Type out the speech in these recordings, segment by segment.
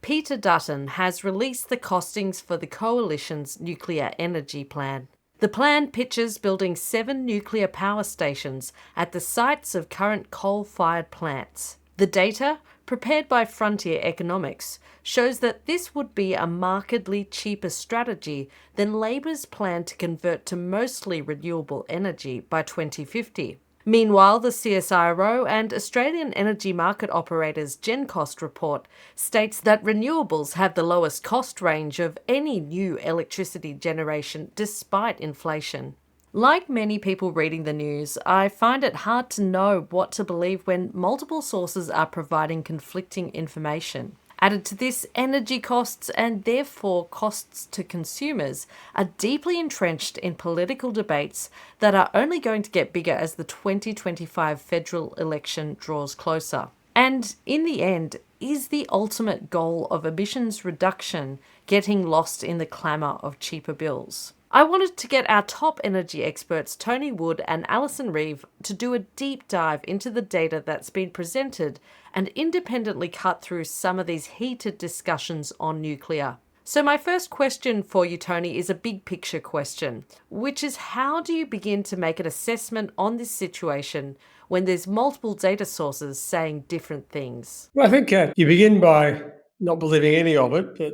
Peter Dutton has released the costings for the Coalition's nuclear energy plan. The plan pictures building 7 nuclear power stations at the sites of current coal-fired plants. The data, prepared by Frontier Economics, shows that this would be a markedly cheaper strategy than Labor's plan to convert to mostly renewable energy by 2050. Meanwhile, the CSIRO and Australian energy market operators GenCost report states that renewables have the lowest cost range of any new electricity generation despite inflation. Like many people reading the news, I find it hard to know what to believe when multiple sources are providing conflicting information. Added to this, energy costs and therefore costs to consumers are deeply entrenched in political debates that are only going to get bigger as the 2025 federal election draws closer. And in the end, is the ultimate goal of emissions reduction getting lost in the clamour of cheaper bills? I wanted to get our top energy experts Tony Wood and Alison Reeve to do a deep dive into the data that's been presented and independently cut through some of these heated discussions on nuclear. So my first question for you, Tony, is a big picture question, which is how do you begin to make an assessment on this situation when there's multiple data sources saying different things? Well, I think you begin by not believing any of it, but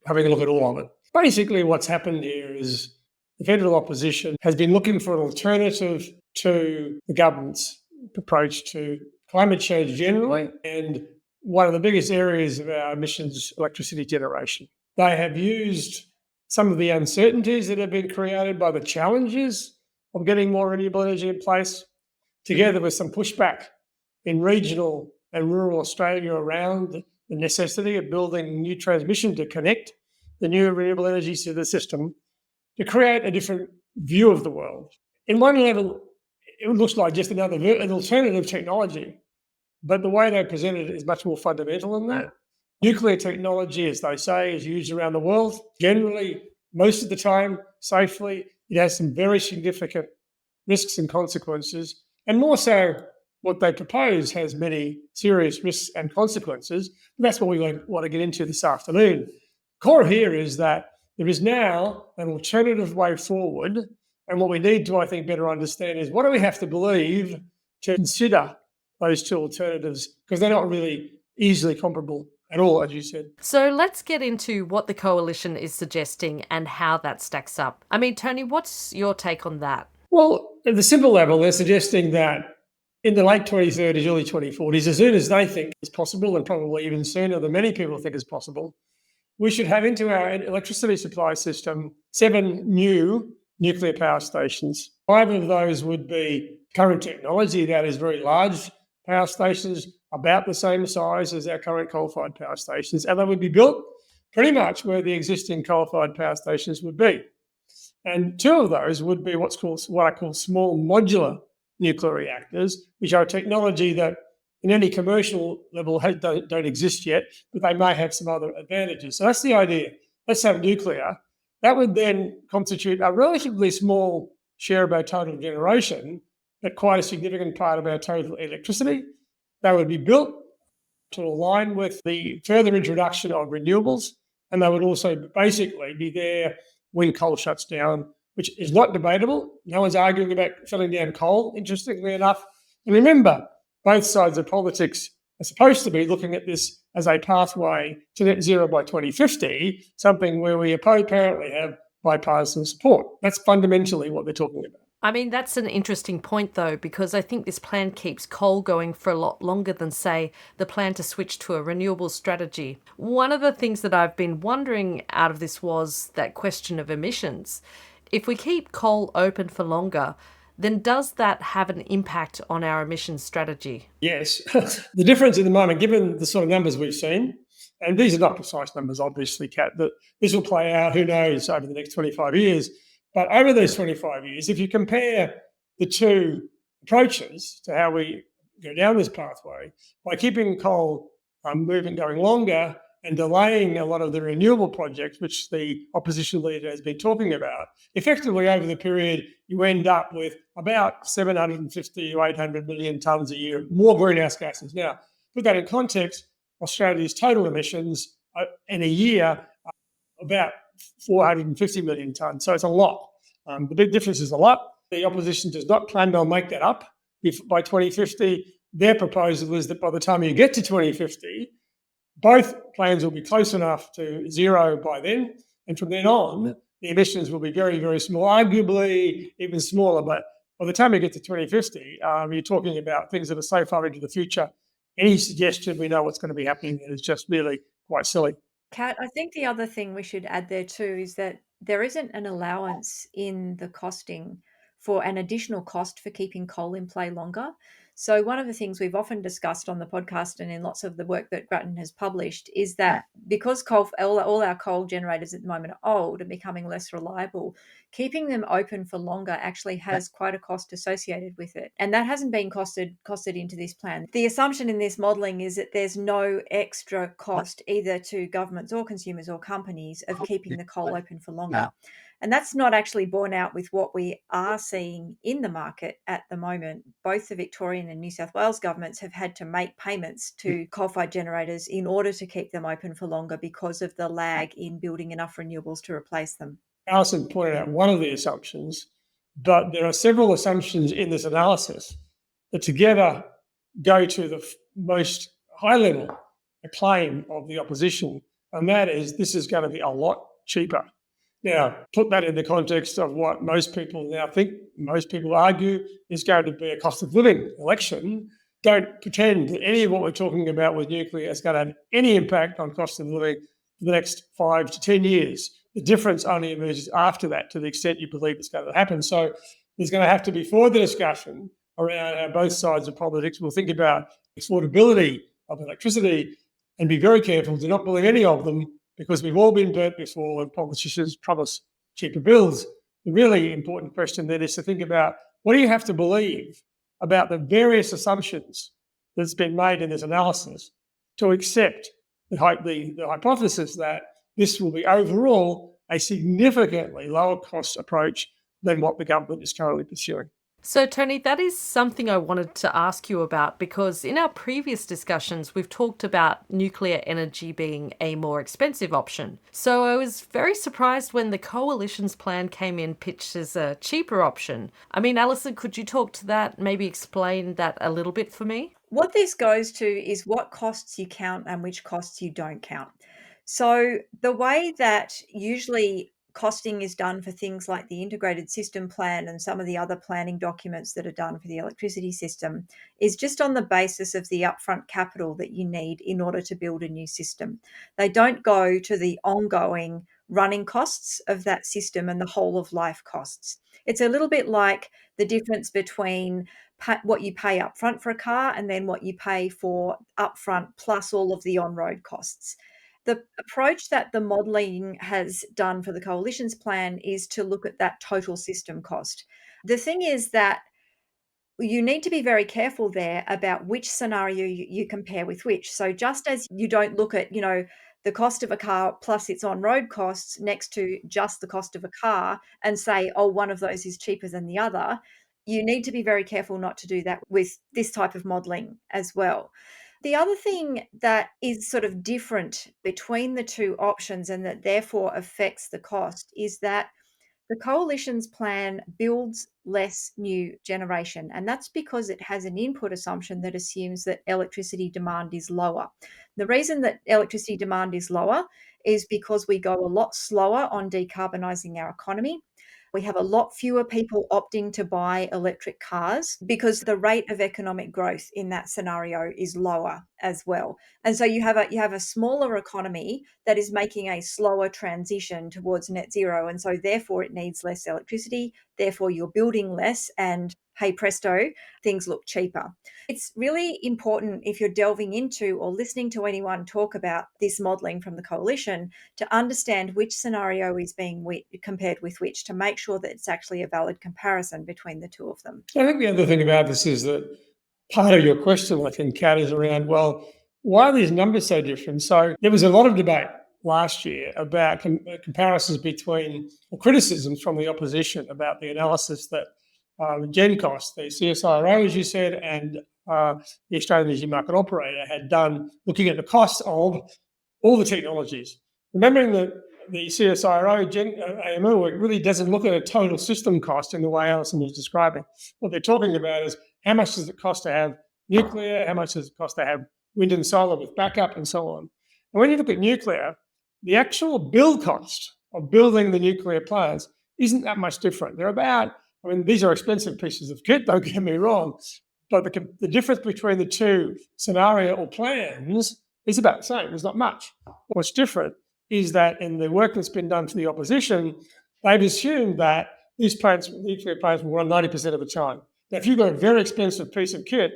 having a look at all of it. Basically, what's happened here is the federal opposition has been looking for an alternative to the government's approach to climate change generally, and one of the biggest areas of our emissions, electricity generation. They have used some of the uncertainties that have been created by the challenges of getting more renewable energy in place, together with some pushback in regional and rural Australia around the necessity of building new transmission to connect the new renewable energies to the system, to create a different view of the world. In one level, it looks like just an alternative technology, but the way they presented it is much more fundamental than that. Nuclear technology, as they say, is used around the world. Generally, most of the time, safely. It has some very significant risks and consequences, and more so, what they propose has many serious risks and consequences. And that's what we want to get into this afternoon. Core here is that there is now an alternative way forward, and what we need to, I think, better understand is what do we have to believe to consider those two alternatives, because they're not really easily comparable at all, as you said. So let's get into what the Coalition is suggesting and how that stacks up. I mean, Tony, what's your take on that? Well, at the simple level, they're suggesting that in the late 2030s, early 2040s, as soon as they think is possible, and probably even sooner than many people think is possible, we should have into our electricity supply system 7 new nuclear power stations. 5 of those would be current technology, that is very large power stations, about the same size as our current coal-fired power stations, and they would be built pretty much where the existing coal-fired power stations would be. And 2 of those would be what I call small modular nuclear reactors, which are a technology that in any commercial level don't exist yet, but they may have some other advantages. So that's the idea. Let's have nuclear. That would then constitute a relatively small share of our total generation, but quite a significant part of our total electricity. They would be built to align with the further introduction of renewables, and they would also basically be there when coal shuts down, which is not debatable. No one's arguing about shutting down coal, interestingly enough. And remember, both sides of politics are supposed to be looking at this as a pathway to net zero by 2050, something where we apparently have bipartisan support. That's fundamentally what they're talking about. I mean, that's an interesting point, though, because I think this plan keeps coal going for a lot longer than, say, the plan to switch to a renewable strategy. One of the things that I've been wondering out of this was that question of emissions. If we keep coal open for longer, then does that have an impact on our emissions strategy? Yes. The difference at the moment, given the sort of numbers we've seen, and these are not precise numbers, obviously, Kat, that this will play out, who knows, over the next 25 years. But over those 25 years, if you compare the two approaches to how we go down this pathway, by keeping coal going longer and delaying a lot of the renewable projects, which the opposition leader has been talking about, effectively over the period, you end up with about 750 to 800 million tonnes a year more greenhouse gases. Now, put that in context, Australia's total emissions in a year, about 450 million tonnes. So it's a lot. The big difference is a lot. The opposition does not plan they'll make that up by 2050. Their proposal is that by the time you get to 2050, both plans will be close enough to zero by then. And from then on, the emissions will be very, very small, arguably even smaller. But by the time you get to 2050, you're talking about things that are so far into the future. Any suggestion we know what's going to be happening is just really quite silly. Kat, I think the other thing we should add there too is that there isn't an allowance in the costing for an additional cost for keeping coal in play longer. So, one of the things we've often discussed on the podcast and in lots of the work that Grattan has published is that because all our coal generators at the moment are old and becoming less reliable, keeping them open for longer actually has quite a cost associated with it. And that hasn't been costed into this plan. The assumption in this modelling is that there's no extra cost either to governments or consumers or companies of keeping the coal open for longer. And that's not actually borne out with what we are seeing in the market at the moment. Both the Victorian and New South Wales governments have had to make payments to coal-fired generators in order to keep them open for longer because of the lag in building enough renewables to replace them. Alison pointed out one of the assumptions, but there are several assumptions in this analysis that together go to the most high-level claim of the opposition, and that is this is going to be a lot cheaper. Now, put that in the context of what most people now think, most people argue is going to be a cost of living election. Don't pretend that any of what we're talking about with nuclear is going to have any impact on cost of living for the next 5 to 10 years. The difference only emerges after that to the extent you believe it's going to happen. So there's going to have to be further discussion around how both sides of politics will think about affordability of electricity and be very careful to not believe any of them, because we've all been burnt before when politicians promise cheaper bills. The really important question then is to think about what do you have to believe about the various assumptions that's been made in this analysis to accept the hypothesis that this will be overall a significantly lower cost approach than what the government is currently pursuing. So, Tony, that is something I wanted to ask you about, because in our previous discussions, we've talked about nuclear energy being a more expensive option. So I was very surprised when the Coalition's plan came in pitched as a cheaper option. I mean, Alison, could you talk to that, maybe explain that a little bit for me? What this goes to is what costs you count and which costs you don't count. So the way that usually costing is done for things like the integrated system plan and some of the other planning documents that are done for the electricity system is just on the basis of the upfront capital that you need in order to build a new system. They don't go to the ongoing running costs of that system and the whole of life costs. It's a little bit like the difference between what you pay upfront for a car and then what you pay for upfront plus all of the on-road costs. The approach that the modelling has done for the Coalition's plan is to look at that total system cost. The thing is that you need to be very careful there about which scenario you compare with which. So just as you don't look at, the cost of a car plus its on-road costs next to just the cost of a car and say, oh, one of those is cheaper than the other, you need to be very careful not to do that with this type of modelling as well. The other thing that is sort of different between the two options and that therefore affects the cost is that the Coalition's plan builds less new generation, and that's because it has an input assumption that assumes that electricity demand is lower. The reason that electricity demand is lower is because we go a lot slower on decarbonising our economy. We have a lot fewer people opting to buy electric cars because the rate of economic growth in that scenario is lower as well. And so you have a smaller economy that is making a slower transition towards net zero. And so therefore it needs less electricity. Therefore you're building less, and hey presto, things look cheaper. It's really important if you're delving into or listening to anyone talk about this modelling from the Coalition to understand which scenario is being compared with which to make sure that it's actually a valid comparison between the two of them. I think the other thing about this is that part of your question, I think, Kat, is around, well, why are these numbers so different? So there was a lot of debate last year about comparisons between, or criticisms from the opposition about the analysis that GenCost, the CSIRO, as you said, and the Australian Energy Market Operator had done, looking at the cost of all the technologies. Remembering that the CSIRO AMO work really doesn't look at a total system cost in the way Alison was describing. What they're talking about is how much does it cost to have nuclear, how much does it cost to have wind and solar with backup and so on. And when you look at nuclear, the actual build cost of building the nuclear plants isn't that much different. They're about, I mean, these are expensive pieces of kit, don't get me wrong, but the difference between the two scenario or plans is about the same. There's not much. What's different is that in the work that's been done to the opposition, they've assumed that these plants, nuclear plants, will run 90% of the time. Now, if you've got a very expensive piece of kit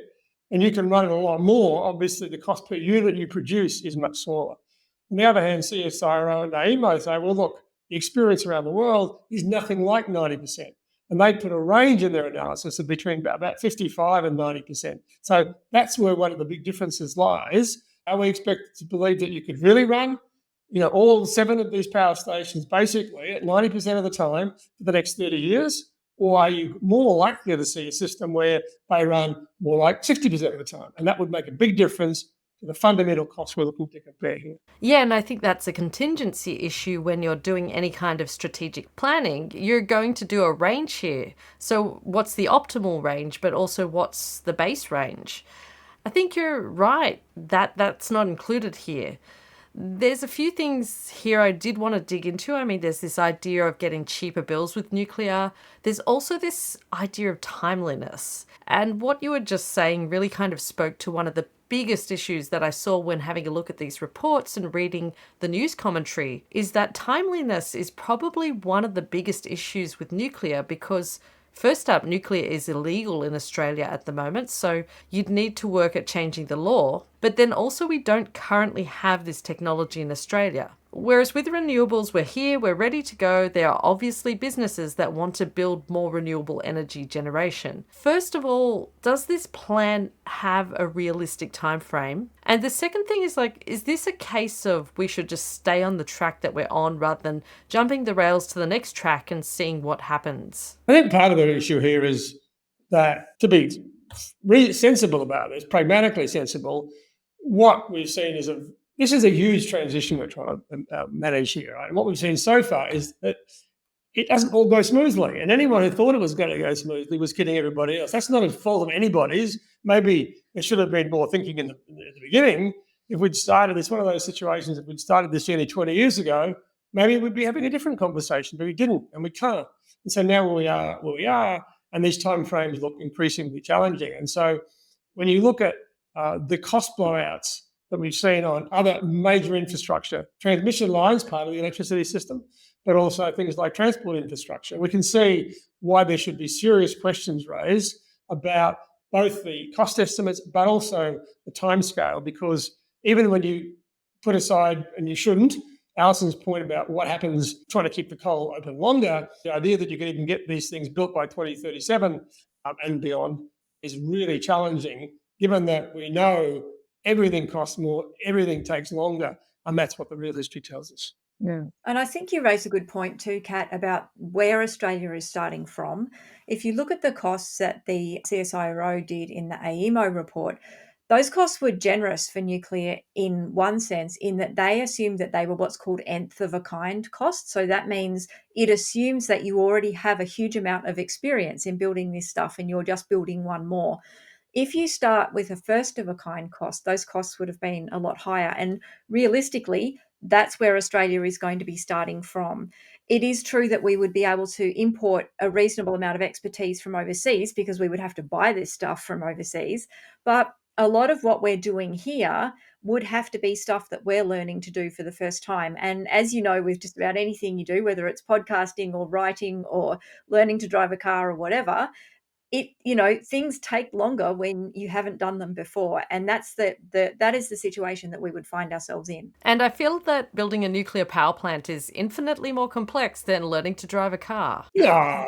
and you can run it a lot more, obviously the cost per unit you produce is much smaller. On the other hand, CSIRO and AEMO say, well, look, the experience around the world is nothing like 90%. And they put a range in their analysis of between about 55 and 90%. So that's where one of the big differences lies. Are we expected to believe that you could really run, all 7 of these power stations basically at 90% of the time for the next 30 years? Or are you more likely to see a system where they run more like 60% of the time? And that would make a big difference to the fundamental costs we're looking to compare here. Yeah, and I think that's a contingency issue when you're doing any kind of strategic planning. You're going to do a range here. So what's the optimal range, but also what's the base range? I think you're right that that's not included here. There's a few things here I did want to dig into. I mean, there's this idea of getting cheaper bills with nuclear. There's also this idea of timeliness. And what you were just saying really kind of spoke to one of the biggest issues that I saw when having a look at these reports and reading the news commentary, is that timeliness is probably one of the biggest issues with nuclear because first up, nuclear is illegal in Australia at the moment, so you'd need to work at changing the law. But then also we don't currently have this technology in Australia. Whereas with renewables, we're here, we're ready to go. There are obviously businesses that want to build more renewable energy generation. First of all, does this plan have a realistic time frame? And the second thing is this a case of we should just stay on the track that we're on rather than jumping the rails to the next track and seeing what happens? I think part of the issue here is that to be sensible about this, pragmatically sensible, what we've seen is this is a huge transition we're trying to manage here. Right? And what we've seen so far is that it doesn't all go smoothly. And anyone who thought it was going to go smoothly was kidding everybody else. That's not a fault of anybody's. Maybe there should have been more thinking in the beginning. If we'd started, it's one of those situations, if we'd started this journey 20 years ago, maybe we'd be having a different conversation, but we didn't and we can't. And so now where we are, and these timeframes look increasingly challenging. And so when you look at the cost blowouts that we've seen on other major infrastructure, transmission lines, part of the electricity system, but also things like transport infrastructure, we can see why there should be serious questions raised about both the cost estimates, but also the timescale, because even when you put aside, and you shouldn't, Alison's point about what happens trying to keep the coal open longer, the idea that you can even get these things built by 2037 and beyond is really challenging, given that we know everything costs more, everything takes longer, and that's what the real history tells us. Yeah. And I think you raise a good point too, Kat, about where Australia is starting from. If you look at the costs that the CSIRO did in the AEMO report, those costs were generous for nuclear in one sense, in that they assumed that they were what's called nth of a kind costs. So that means it assumes that you already have a huge amount of experience in building this stuff and you're just building one more. If you start with a first of a kind cost, those costs would have been a lot higher. And realistically, that's where Australia is going to be starting from. It is true that we would be able to import a reasonable amount of expertise from overseas because we would have to buy this stuff from overseas. But a lot of what we're doing here would have to be stuff that we're learning to do for the first time. And as you know, with just about anything you do, whether it's podcasting or writing or learning to drive a car or whatever, things take longer when you haven't done them before. And that is the situation that we would find ourselves in. And I feel that building a nuclear power plant is infinitely more complex than learning to drive a car. Yeah.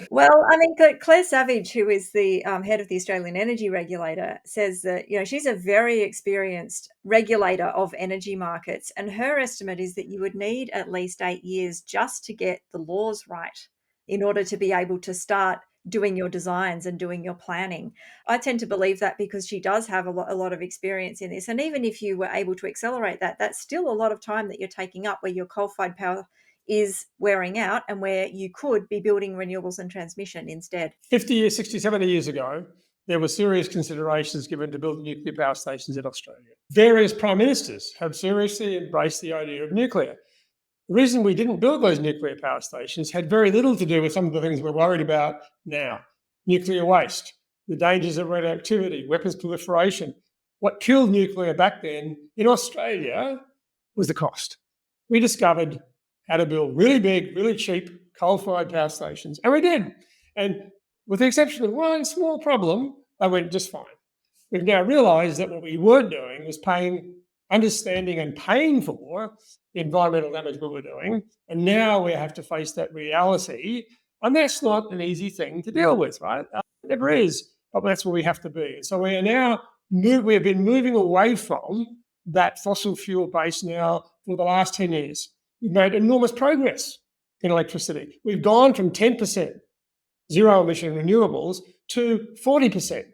Well, I mean, Claire Savage, who is the head of the Australian Energy Regulator, says that, she's a very experienced regulator of energy markets. And her estimate is that you would need at least 8 years just to get the laws right in order to be able to start doing your designs and doing your planning. I tend to believe that because she does have a lot of experience in this. And even if you were able to accelerate that, that's still a lot of time that you're taking up where your coal-fired power is wearing out and where you could be building renewables and transmission instead. 50 years, 60, 70 years ago, there were serious considerations given to building nuclear power stations in Australia. Various prime ministers have seriously embraced the idea of nuclear. The reason we didn't build those nuclear power stations had very little to do with some of the things we're worried about now. Nuclear waste, the dangers of radioactivity, weapons proliferation. What killed nuclear back then in Australia was the cost. We discovered how to build really big, really cheap coal-fired power stations, and we did. And with the exception of one small problem, they went just fine. We've now realised that what we weren't doing was understanding and paying for the environmental damage we were doing, and now we have to face that reality, and that's not an easy thing to deal with, right? It never is, but that's where we have to be. So we have been moving away from that fossil fuel base now for the last 10 years. We've made enormous progress in electricity. We've gone from 10% zero emission renewables to 40%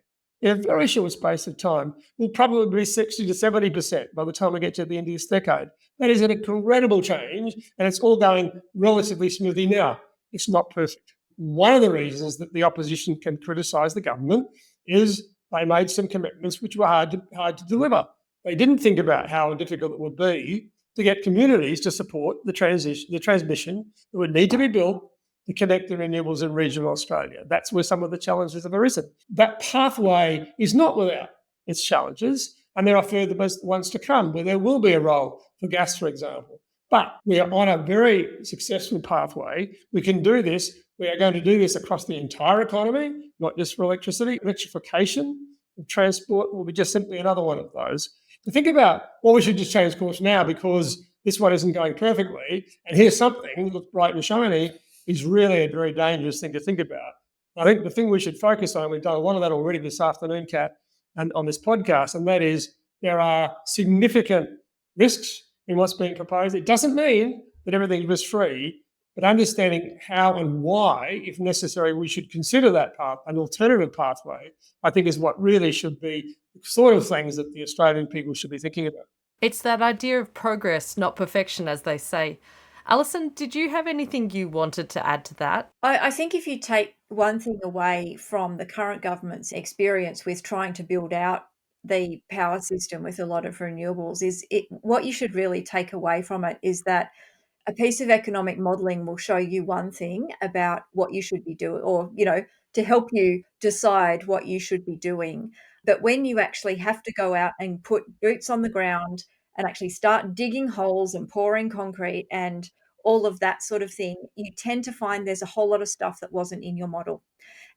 in a very short space of time. We'll probably be 60 to 70% by the time we get to the end of this decade. That is an incredible change, and it's all going relatively smoothly now. It's not perfect. One of the reasons that the opposition can criticise the government is they made some commitments which were hard to deliver. They didn't think about how difficult it would be to get communities to support the transmission that would need to be built to connect the renewables in regional Australia. That's where some of the challenges have arisen. That pathway is not without its challenges, and there are further ones to come where there will be a role for gas, for example. But we are on a very successful pathway. We can do this. We are going to do this across the entire economy, not just for electricity. Electrification of transport will be just simply another one of those. To think about, well, we should just change course now because this one isn't going perfectly, and here's something that looks bright and shiny, is really a very dangerous thing to think about. I think the thing we should focus on, we've done a lot of that already this afternoon, Kat, and on this podcast, and that is there are significant risks in what's being proposed. It doesn't mean that everything is risk-free, but understanding how and why, if necessary, we should consider that path, an alternative pathway, I think is what really should be the sort of things that the Australian people should be thinking about. It's that idea of progress, not perfection, as they say. Alison, did you have anything you wanted to add to that? I think if you take one thing away from the current government's experience with trying to build out the power system with a lot of renewables, what you should really take away from it is that a piece of economic modelling will show you one thing about what you should be doing, or, to help you decide what you should be doing. But when you actually have to go out and put boots on the ground and actually start digging holes and pouring concrete and all of that sort of thing, you tend to find there's a whole lot of stuff that wasn't in your model.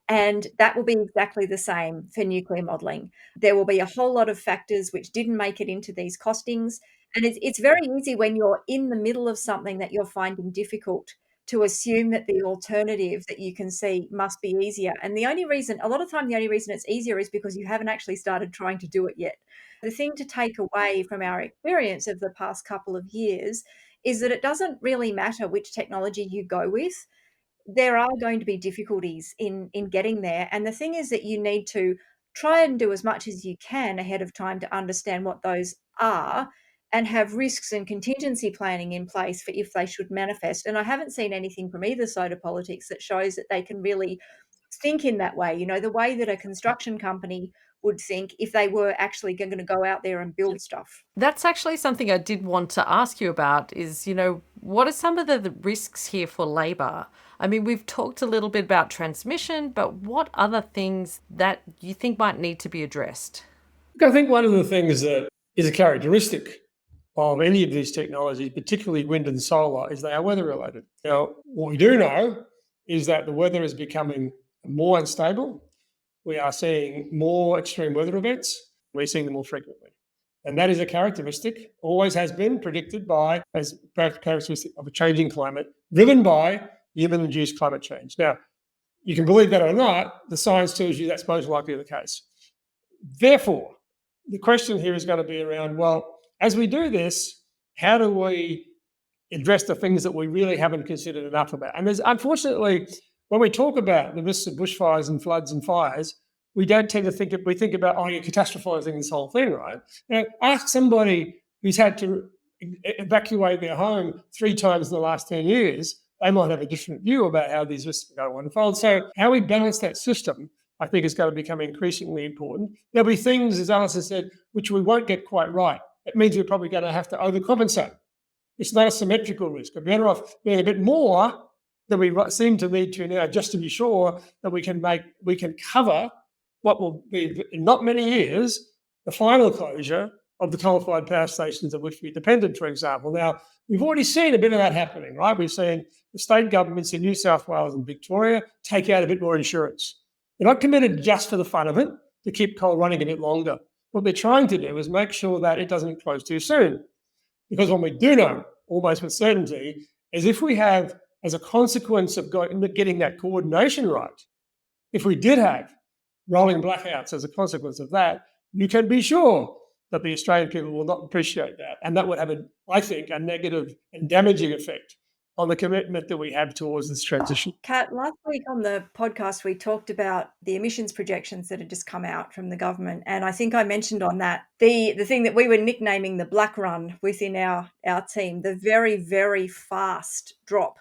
And that will be exactly the same for nuclear modelling. There will be a whole lot of factors which didn't make it into these costings. And it's very easy when you're in the middle of something that you're finding difficult to assume that the alternative that you can see must be easier. And a lot of time, the only reason it's easier is because you haven't actually started trying to do it yet. The thing to take away from our experience of the past couple of years is that it doesn't really matter which technology you go with. There are going to be difficulties in getting there. And the thing is that you need to try and do as much as you can ahead of time to understand what those are and have risks and contingency planning in place for if they should manifest. And I haven't seen anything from either side of politics that shows that they can really think in that way, the way that a construction company would think if they were actually going to go out there and build stuff. That's actually something I did want to ask you about is, what are some of the risks here for Labor? I mean, we've talked a little bit about transmission, but what other things that you think might need to be addressed? I think one of the things that is a characteristic of any of these technologies, particularly wind and solar, is they are weather related. Now, what we do know is that the weather is becoming more unstable. We are seeing more extreme weather events. We're seeing them more frequently. And that is a characteristic, always has been predicted by, as a characteristic of a changing climate, driven by human-induced climate change. Now, you can believe that or not, the science tells you that's most likely the case. Therefore, the question here is going to be around, well, as we do this, how do we address the things that we really haven't considered enough about? And there's, unfortunately, when we talk about the risks of bushfires and floods and fires, we don't tend to think about, oh, you're catastrophizing this whole thing, right? Ask somebody who's had to evacuate their home 3 times in the last 10 years, they might have a different view about how these risks are going to unfold. So how we balance that system, I think, is going to become increasingly important. There'll be things, as Alison said, which we won't get quite right. It means we're probably going to have to overcompensate. It's not a symmetrical risk. We're better off being a bit more than we seem to need to now, just to be sure that we can cover what will be, in not many years, the final closure of the coal-fired power stations of which we're dependent, for example. Now, we've already seen a bit of that happening, right? We've seen the state governments in New South Wales and Victoria take out a bit more insurance. They're not committed just for the fun of it to keep coal running a bit longer. What they're trying to do is make sure that it doesn't close too soon. Because what we do know, almost with certainty, is if we have, as a consequence of getting that coordination right, if we did have rolling blackouts as a consequence of that, you can be sure that the Australian people will not appreciate that. And that would have, I think, a negative and damaging effect on the commitment that we have towards this transition. Kat, last week on the podcast, we talked about the emissions projections that had just come out from the government. And I think I mentioned on that the thing that we were nicknaming the black run within our team, the very, very fast drop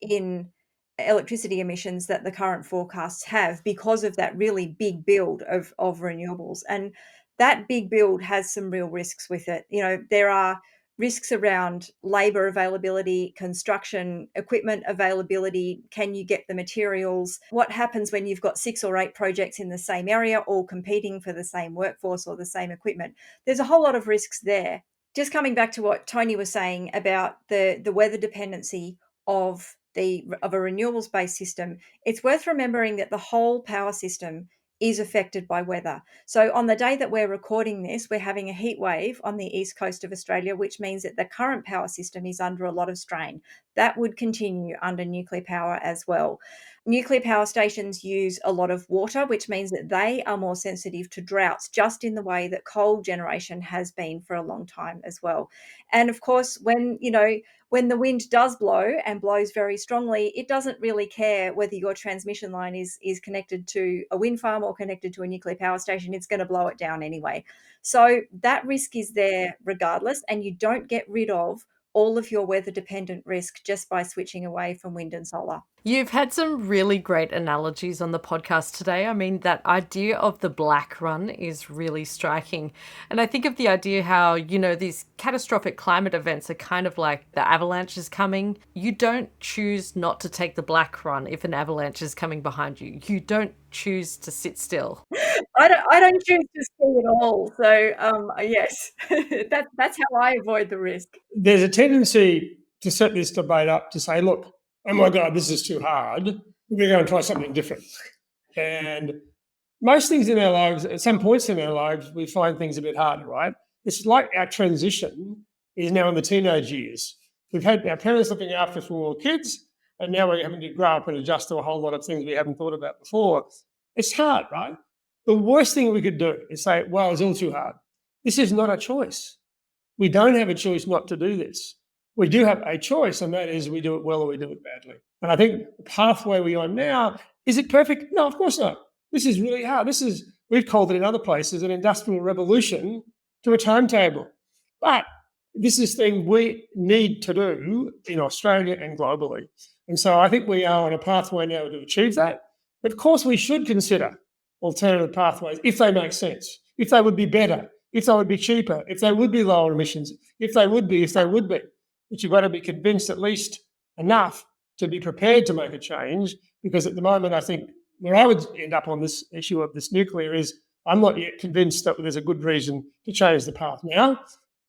in electricity emissions that the current forecasts have because of that really big build of renewables. And that big build has some real risks with it. You know, there are risks around labour availability, construction equipment availability. Can you get the materials? What happens when you've got 6 or 8 projects in the same area, all competing for the same workforce or the same equipment? There's a whole lot of risks there. Just coming back to what Tony was saying about the weather dependency of a renewables-based system, it's worth remembering that the whole power system is affected by weather. So on the day that we're recording this, we're having a heat wave on the east coast of Australia, which means that the current power system is under a lot of strain. That would continue under nuclear power as well. Nuclear power stations use a lot of water, which means that they are more sensitive to droughts, just in the way that coal generation has been for a long time as well. And of course, when the wind does blow and blows very strongly, it doesn't really care whether your transmission line is connected to a wind farm or connected to a nuclear power station. It's going to blow it down anyway. So that risk is there regardless, and you don't get rid of all of your weather-dependent risk just by switching away from wind and solar. You've had some really great analogies on the podcast today. I mean, that idea of the black run is really striking. And I think of the idea how, these catastrophic climate events are kind of like the avalanche is coming. You don't choose not to take the black run if an avalanche is coming behind you. You don't choose to sit still. I don't choose to see it all. So yes, that's how I avoid the risk. There's a tendency to set this debate up to say, look, oh my God, this is too hard. We're going to try something different. And most things in our lives, at some points in our lives, we find things a bit harder, right? It's like our transition is now in the teenage years. We've had our parents looking after us when we were kids, and now we're having to grow up and adjust to a whole lot of things we haven't thought about before. It's hard, right? The worst thing we could do is say, well, it's all too hard. This is not a choice. We don't have a choice not to do this. We do have a choice, and that is we do it well or we do it badly. And I think the pathway we're on now, is it perfect? No, of course not. This is really hard. We've called it in other places an industrial revolution to a timetable. But this is thing we need to do in Australia and globally. And so I think we are on a pathway now to achieve that. But of course we should consider alternative pathways if they make sense, if they would be better, if they would be cheaper, if they would be lower emissions, if they would be. But you've got to be convinced at least enough to be prepared to make a change, because at the moment I think where I would end up on this issue of this nuclear is I'm not yet convinced that there's a good reason to change the path now.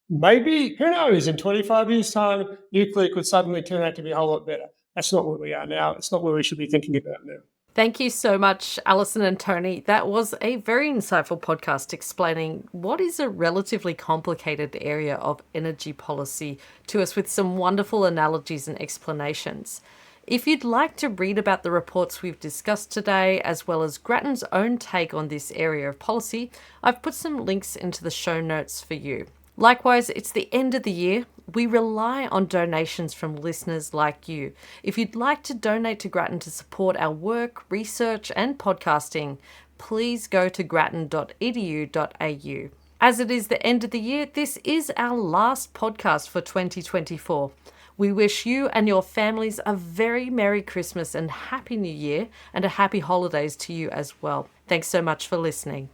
Maybe, who knows, in 25 years' time, nuclear could suddenly turn out to be a whole lot better. That's not where we are now. It's not where we should be thinking about now. Thank you so much, Alison and Tony. That was a very insightful podcast explaining what is a relatively complicated area of energy policy to us with some wonderful analogies and explanations. If you'd like to read about the reports we've discussed today, as well as Grattan's own take on this area of policy, I've put some links into the show notes for you. Likewise, it's the end of the year. We rely on donations from listeners like you. If you'd like to donate to Grattan to support our work, research, and podcasting, please go to grattan.edu.au. As it is the end of the year, this is our last podcast for 2024. We wish you and your families a very Merry Christmas and Happy New Year, and a happy holidays to you as well. Thanks so much for listening.